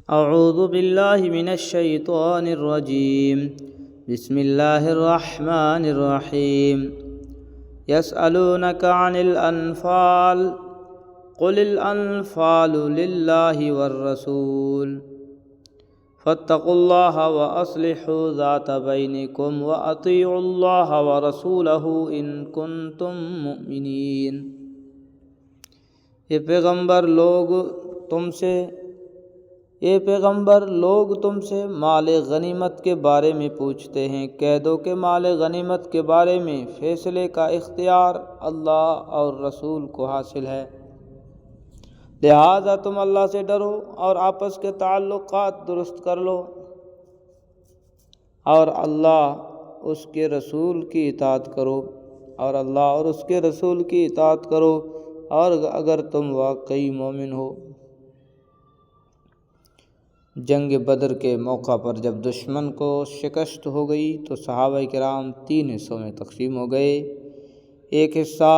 اعوذ باللہ من الشیطان الرجیم بسم اللہ الرحمن الرحیم یسألونک عن الانفال قل الانفال للہ والرسول فاتقوا اللہ واصلحوا ذات بینکم واطیعوا اللہ ورسولہ ان کنتم مؤمنین۔ یہ پیغمبر لوگ تم سے مال غنیمت کے بارے میں پوچھتے ہیں، کہہ دو کہ مال غنیمت کے بارے میں فیصلے کا اختیار اللہ اور رسول کو حاصل ہے، لہٰذا تم اللہ سے ڈرو اور آپس کے تعلقات درست کر لو، اور اللہ اس کے رسول کی اطاعت کرو اور اگر تم واقعی مومن ہو۔ جنگ بدر کے موقع پر جب دشمن کو شکست ہو گئی تو صحابہ کرام 3 حصوں میں تقسیم ہو گئے۔ ایک حصہ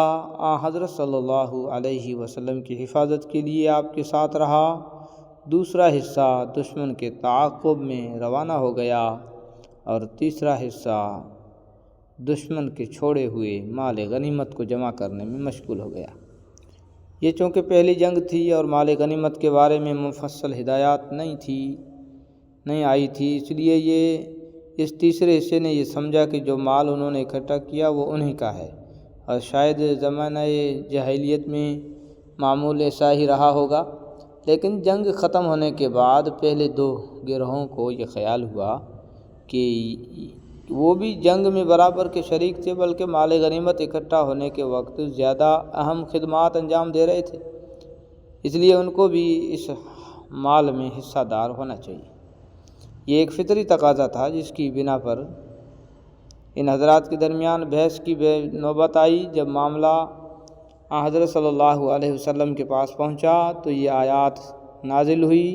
حضرت صلی اللہ علیہ وسلم کی حفاظت کے لیے آپ کے ساتھ رہا، دوسرا حصہ دشمن کے تعاقب میں روانہ ہو گیا، اور تیسرا حصہ دشمن کے چھوڑے ہوئے مال غنیمت کو جمع کرنے میں مشغول ہو گیا۔ یہ چونکہ پہلی جنگ تھی اور مال غنیمت کے بارے میں مفصل ہدایات نہیں آئی تھی، اس لیے اس تیسرے حصے نے یہ سمجھا کہ جو مال انہوں نے اکٹھا کیا وہ انہی کا ہے، اور شاید زمانہ جاہلیت میں معمول ایسا ہی رہا ہوگا، لیکن جنگ ختم ہونے کے بعد پہلے 2 گروہوں کو یہ خیال ہوا کہ وہ بھی جنگ میں برابر کے شریک تھے، بلکہ مال غنیمت اکٹھا ہونے کے وقت زیادہ اہم خدمات انجام دے رہے تھے، اس لیے ان کو بھی اس مال میں حصہ دار ہونا چاہیے۔ یہ ایک فطری تقاضا تھا جس کی بنا پر ان حضرات کے درمیان بحث کی نوبت آئی۔ جب معاملہ حضرت صلی اللہ علیہ وسلم کے پاس پہنچا تو یہ آیات نازل ہوئی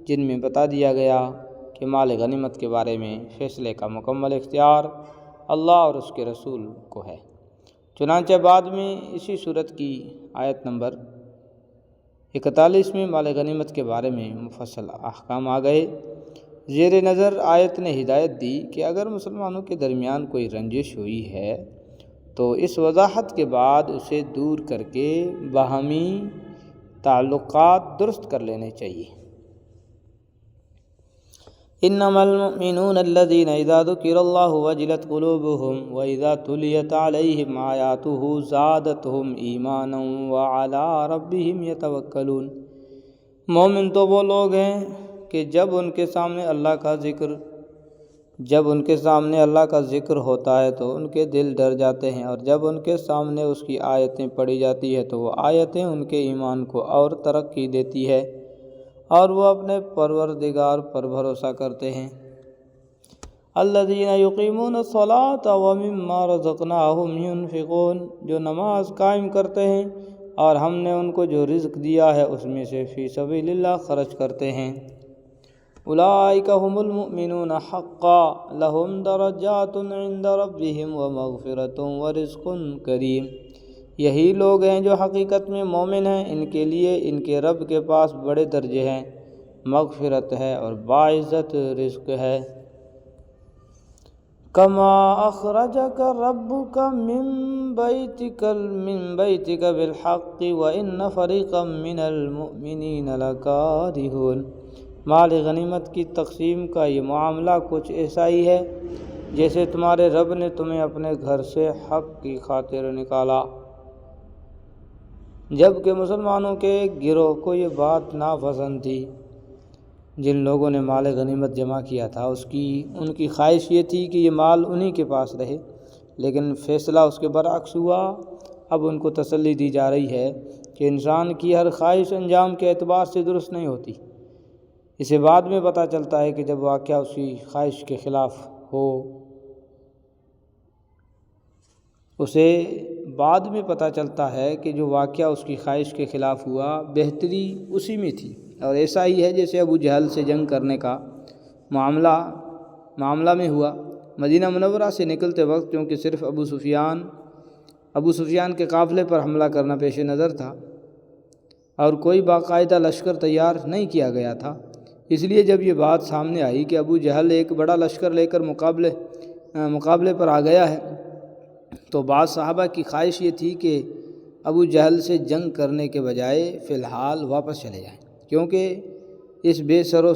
جن میں بتا دیا گیا کہ مال غنیمت کے بارے میں فیصلے کا مکمل اختیار اللہ اور اس کے رسول کو ہے۔ چنانچہ بعد میں اسی صورت کی آیت نمبر 41 میں مال غنیمت کے بارے میں مفصل احکام آ گئے۔ زیر نظر آیت نے ہدایت دی کہ اگر مسلمانوں کے درمیان کوئی رنجش ہوئی ہے تو اس وضاحت کے بعد اسے دور کر کے باہمی تعلقات درست کر لینے چاہیے۔ انما المؤمنون الذين اذا ذكر الله وجلت قلوبهم واذا تليت عليهم آياته زادتهم ایمانا وعلى ربهم يتوکلون۔ مومن تو وہ لوگ ہیں کہ جب ان کے سامنے اللہ کا ذکر ہوتا ہے تو ان کے دل ڈر جاتے ہیں، اور جب ان کے سامنے اس کی آیتیں پڑھی جاتی ہے تو وہ آیتیں ان کے ایمان کو اور ترقی دیتی ہے، اور وہ اپنے پروردگار پر بھروسہ کرتے ہیں۔ الذین یقیمون الصلاۃ ومما رزقناہم ینفقون، جو نماز قائم کرتے ہیں اور ہم نے ان کو جو رزق دیا ہے اس میں سے فی سبیل اللہ خرچ کرتے ہیں۔ اولئک ھم المؤمنون حقا لہم درجات عند ربہم ومغفرۃ ورزق کریم۔ یہی لوگ ہیں جو حقیقت میں مومن ہیں، ان کے لیے ان کے رب کے پاس بڑے درجے ہیں، مغفرت ہے اور باعزت رزق ہے۔ کما اخرجک ربک من بیتک بالحق وان فریقا من المؤمنین لکارہون۔ مال غنیمت کی تقسیم کا یہ معاملہ کچھ ایسا ہی ہے جیسے تمہارے رب نے تمہیں اپنے گھر سے حق کی خاطر نکالا۔ جبکہ مسلمانوں کے ایک گروہ کو یہ بات ناپسند تھی۔ جن لوگوں نے مال غنیمت جمع کیا تھا ان کی خواہش یہ تھی کہ یہ مال انہی کے پاس رہے، لیکن فیصلہ اس کے برعکس ہوا۔ اب ان کو تسلی دی جا رہی ہے کہ انسان کی ہر خواہش انجام کے اعتبار سے درست نہیں ہوتی۔ اسے بعد میں پتہ چلتا ہے کہ جب واقعہ اس کی خواہش کے خلاف ہو، اسے بعد میں پتہ چلتا ہے کہ جو واقعہ اس کی خواہش کے خلاف ہوا بہتری اسی میں تھی، اور ایسا ہی ہے جیسے ابو جہل سے جنگ کرنے کا معاملہ میں ہوا۔ مدینہ منورہ سے نکلتے وقت چونکہ صرف ابو سفیان کے قافلے پر حملہ کرنا پیش نظر تھا اور کوئی باقاعدہ لشکر تیار نہیں کیا گیا تھا، اس لیے جب یہ بات سامنے آئی کہ ابو جہل ایک بڑا لشکر لے کر مقابلے پر آ گیا ہے، تو بعض صحابہ کی خواہش یہ تھی کہ ابو جہل سے جنگ کرنے کے بجائے فی الحال واپس چلے جائیں، کیونکہ اس بے سر و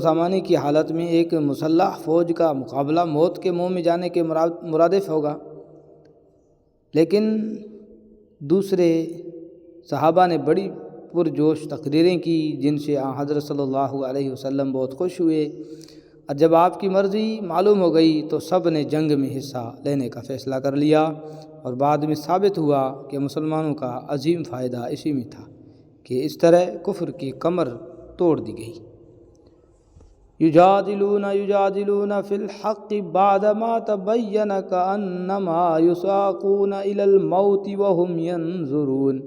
سامانی کی حالت میں ایک مسلح فوج کا مقابلہ موت کے منہ میں جانے کے مرادف ہوگا۔ لیکن دوسرے صحابہ نے بڑی پرجوش تقریریں کی، جن سے حضرت صلی اللہ علیہ وسلم بہت خوش ہوئے، اور جب آپ کی مرضی معلوم ہو گئی تو سب نے جنگ میں حصہ لینے کا فیصلہ کر لیا، اور بعد میں ثابت ہوا کہ مسلمانوں کا عظیم فائدہ اسی میں تھا کہ اس طرح کفر کی کمر توڑ دی گئی۔ یجادلون فی الحق بعدما تبین کأنما یساقون الی الموت وهم ینظرون،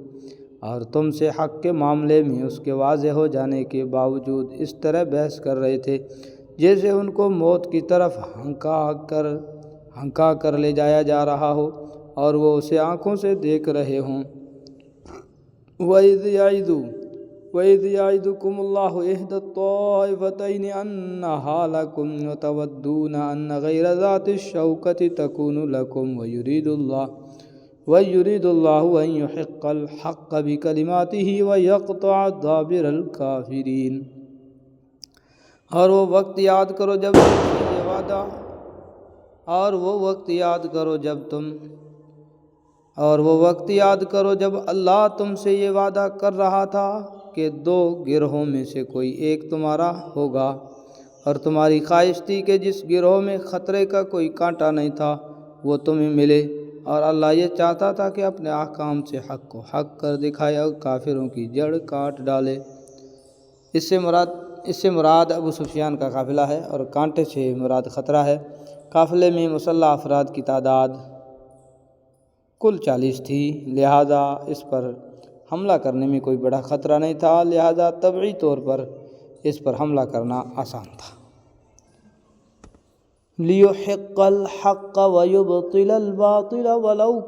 اور تم سے حق کے معاملے میں اس کے واضح ہو جانے کے باوجود اس طرح بحث کر رہے تھے جیسے ان کو موت کی طرف ہنکا کر لے جایا جا رہا ہو اور وہ اسے آنکھوں سے دیکھ رہے ہوں۔ وَإِذْ يَعِدُكُمُ اللَّهُ إِحْدَى الطَّائِفَتَيْنِ أَنَّهَا لَكُمْ وَتَوَدُّونَ أَنَّ غَيْرَ ذَاتِ الشَّوْكَةِ تَكُونُ لَكُمْ وَيُرِيدُ اللَّهُ أَن يُحِقَّ الْحَقَّ بِكَلِمَاتِهِ وَيَقْطَعَ دَابِرَ الْكَافِرِينَ۔ اور وہ وقت یاد کرو جب اللہ تم سے یہ وعدہ کر رہا تھا کہ دو گروہوں میں سے کوئی ایک تمہارا ہوگا، اور تمہاری خواہش تھی کہ جس گروہ میں خطرے کا کوئی کانٹا نہیں تھا وہ تمہیں ملے، اور اللہ یہ چاہتا تھا کہ اپنے احکام سے حق کو حق کر دکھائے اور کافروں کی جڑ کاٹ ڈالے۔ اس سے مراد ابو سفیان کا قافلہ ہے، اور کانٹے سے مراد خطرہ ہے۔ قافلے میں مسلح افراد کی تعداد کل 40 تھی، لہذا اس پر حملہ کرنے میں کوئی بڑا خطرہ نہیں تھا، لہذا طبعی طور پر اس پر حملہ کرنا آسان تھا۔ لِيُحِقَّ الْحَقَّ وَيُبْطِلَ الْبَاطِلَ وَلَوْ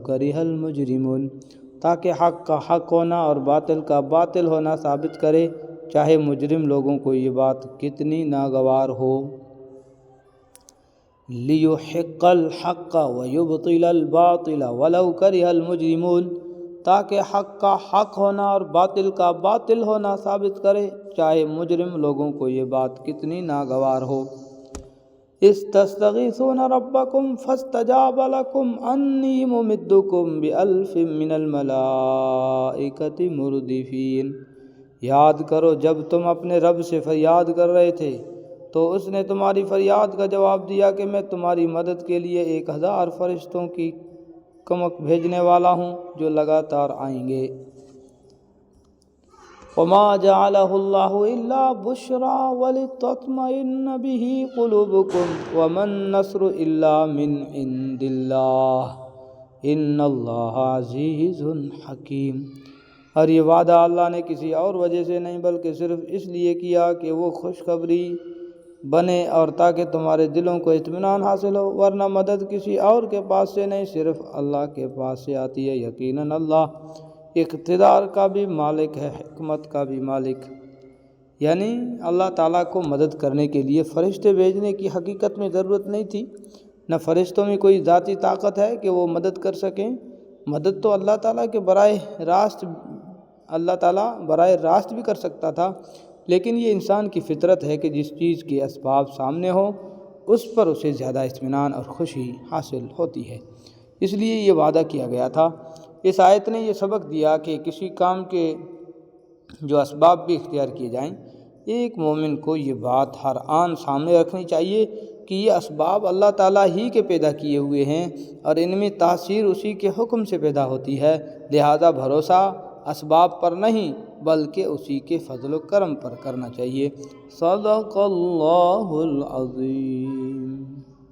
كَرِهَ الْمُجْرِمُونَ، تاکہ حق کا حق ہونا اور باطل کا باطل ہونا ثابت کرے، چاہے مجرم لوگوں کو یہ بات کتنی ناگوار ہو۔ لِيُحِقَّ الْحَقَّ وَيُبْطِلَ الْبَاطِلَ وَلَوْ كَرِهَ الْمُجْرِمُونَ، تاکہ حق کا حق ہونا اور باطل کا باطل ہونا ثابت کرے، چاہے مجرم لوگوں کو یہ بات کتنی ناگوار ہو۔ استستغیثون ربکم فاستجاب لکم انی ممدکم بألف من الملائکۃ مردفین۔ یاد کرو جب تم اپنے رب سے فریاد کر رہے تھے تو اس نے تمہاری فریاد کا جواب دیا کہ میں تمہاری مدد کے لیے 1000 فرشتوں کی کمک بھیجنے والا ہوں جو لگاتار آئیں گے۔ وَمَا جَعَلَهُ اللَّهُ إِلَّا بُشْرَىٰ وَلِتَطْمَئِنَّ بِهِ قُلُوبُكُمْ وَمَا النَّصْرُ إِلَّا مِنْ عِندِ اللَّهِ إِنَّ اللَّهَ عَزِيزٌ حَكِيمٌ۔ اور یہ وعدہ اللہ نے کسی اور وجہ سے نہیں بلکہ صرف اس لیے کیا کہ وہ خوشخبری بنے اور تاکہ تمہارے دلوں کو اطمینان حاصل ہو، ورنہ مدد کسی اور کے پاس سے نہیں، صرف اللہ کے پاس سے آتی ہے۔ یقیناً اللہ اقتدار کا بھی مالک ہے، حکمت کا بھی مالک۔ یعنی اللہ تعالیٰ کو مدد کرنے کے لیے فرشتے بھیجنے کی حقیقت میں ضرورت نہیں تھی، نہ فرشتوں میں کوئی ذاتی طاقت ہے کہ وہ مدد کر سکیں۔ مدد تو اللہ تعالیٰ براہ راست بھی کر سکتا تھا، لیکن یہ انسان کی فطرت ہے کہ جس چیز کے اسباب سامنے ہوں اس پر اسے زیادہ اطمینان اور خوشی حاصل ہوتی ہے، اس لیے یہ وعدہ کیا گیا تھا۔ اس آیت نے یہ سبق دیا کہ کسی کام کے جو اسباب بھی اختیار کیے جائیں، ایک مومن کو یہ بات ہر آن سامنے رکھنی چاہیے کہ یہ اسباب اللہ تعالیٰ ہی کے پیدا کیے ہوئے ہیں اور ان میں تاثیر اسی کے حکم سے پیدا ہوتی ہے، لہذا بھروسہ اسباب پر نہیں بلکہ اسی کے فضل و کرم پر کرنا چاہیے۔ صدق اللہ العظیم۔